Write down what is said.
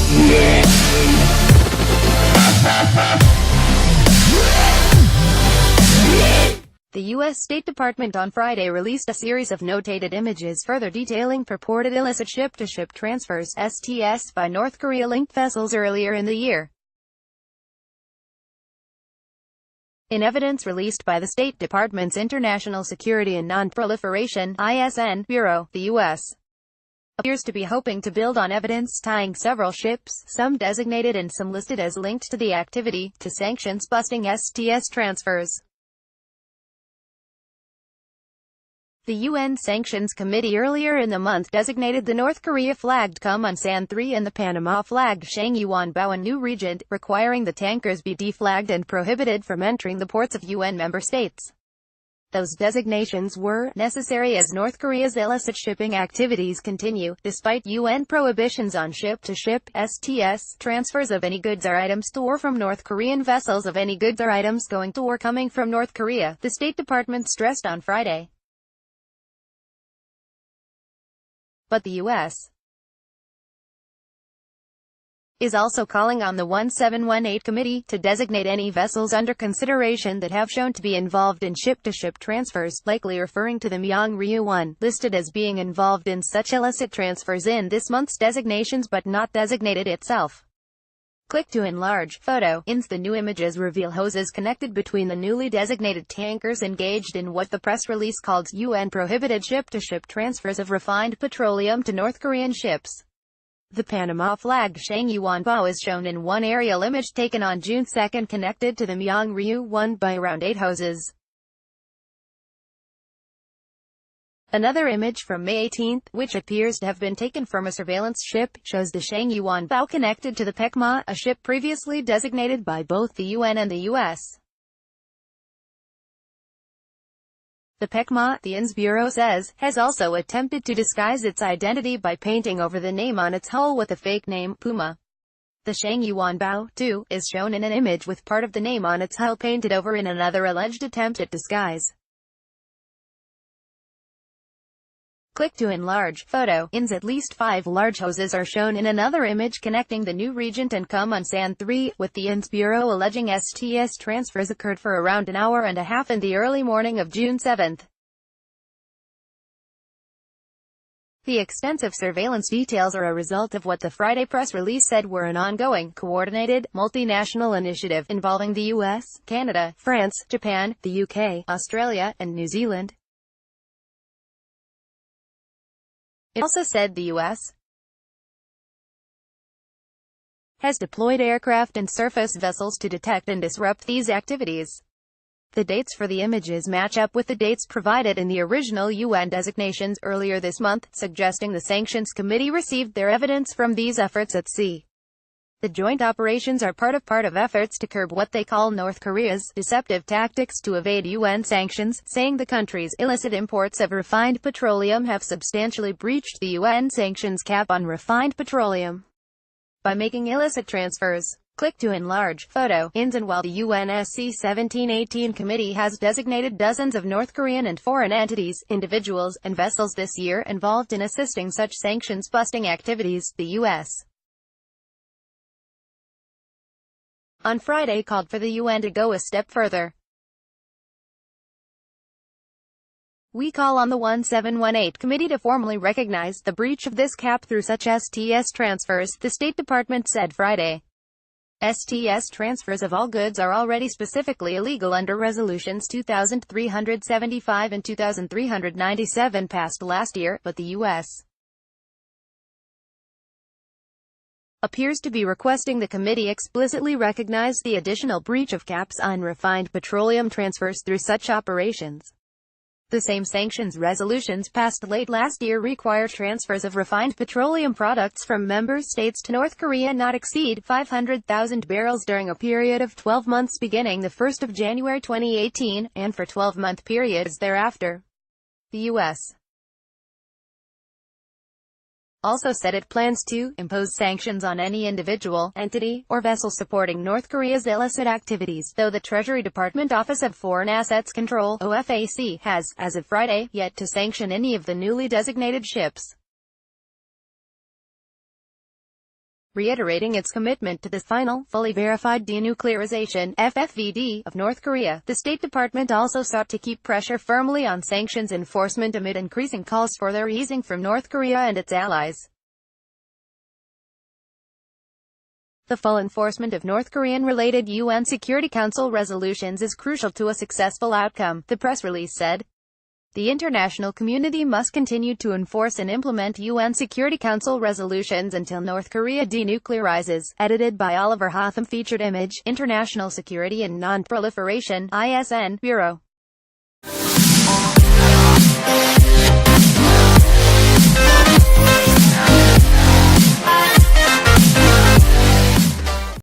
The U.S. State Department on Friday released a series of notated images further detailing purported illicit ship-to-ship transfers (STS) by North Korea-linked vessels earlier in the year. In evidence released by the State Department's International Security and Nonproliferation (ISN) Bureau, the U.S. appears to be hoping to build on evidence tying several ships, some designated and some listed as linked to the activity, to sanctions-busting STS transfers. The UN Sanctions Committee earlier in the month designated the North Korea-flagged San 3 and the Panama-flagged Bao a new region, requiring the tankers be deflagged and prohibited from entering the ports of UN member states. Those designations were necessary as North Korea's illicit shipping activities continue, despite UN prohibitions on ship-to-ship (STS) transfers of any goods or items to or from North Korean vessels of any goods or items going to or coming from North Korea, the State Department stressed on Friday. But the U.S. is also calling on the 1718 Committee to designate any vessels under consideration that have shown to be involved in ship-to-ship transfers, likely referring to the Myong-Ryu 1, listed as being involved in such illicit transfers in this month's designations but not designated itself. Click to enlarge. Photo. The new images reveal hoses connected between the newly designated tankers engaged in what the press release called UN-prohibited ship-to-ship transfers of refined petroleum to North Korean ships. The Panama-flagged Bao is shown in one aerial image taken on June 2 connected to the Myong-Ryu 1 by around 8 hoses. Another image from May 18, which appears to have been taken from a surveillance ship, shows the Bao connected to the Pekma, a ship previously designated by both the UN and the U.S. The Pekma, the INS Bureau says, has also attempted to disguise its identity by painting over the name on its hull with a fake name, Puma. The Bao, too, is shown in an image with part of the name on its hull painted over in another alleged attempt at disguise. Click to enlarge. Photo. At least 5 large hoses are shown in another image connecting the new Regent and San 3, with the INS Bureau alleging STS transfers occurred for around an hour and a half in the early morning of June 7. The extensive surveillance details are a result of what the Friday press release said were an ongoing, coordinated, multinational initiative involving the US, Canada, France, Japan, the UK, Australia, and New Zealand. It also said the U.S. has deployed aircraft and surface vessels to detect and disrupt these activities. The dates for the images match up with the dates provided in the original UN designations earlier this month, suggesting the Sanctions Committee received their evidence from these efforts at sea. The joint operations are part of efforts to curb what they call North Korea's deceptive tactics to evade UN sanctions, saying the country's illicit imports of refined petroleum have substantially breached the UN sanctions cap on refined petroleum by making illicit transfers. Click to enlarge. Photo. And while the UNSC 1718 Committee has designated dozens of North Korean and foreign entities, individuals, and vessels this year involved in assisting such sanctions-busting activities, the U.S. on Friday called for the UN to go a step further. We call on the 1718 Committee to formally recognize the breach of this cap through such STS transfers, the State Department said Friday. STS transfers of all goods are already specifically illegal under Resolutions 2375 and 2397 passed last year, but the U.S. appears to be requesting the committee explicitly recognize the additional breach of caps on refined petroleum transfers through such operations. The same sanctions resolutions passed late last year require transfers of refined petroleum products from member states to North Korea not exceed 500,000 barrels during a period of 12 months beginning the 1st of January 2018, and for 12-month periods thereafter. The U.S. also said it plans to impose sanctions on any individual, entity, or vessel supporting North Korea's illicit activities, though the Treasury Department Office of Foreign Assets Control (OFAC) has, as of Friday, yet to sanction any of the newly designated ships. reiterating its commitment to the final, fully verified denuclearization (FFVD) of North Korea. The State Department also sought to keep pressure firmly on sanctions enforcement amid increasing calls for their easing from North Korea and its allies. The full enforcement of North Korean-related UN Security Council resolutions is crucial to a successful outcome, the press release said. The international community must continue to enforce and implement UN Security Council resolutions until North Korea denuclearizes. Edited by Oliver Hotham. Featured image, International Security and Nonproliferation, ISN, Bureau.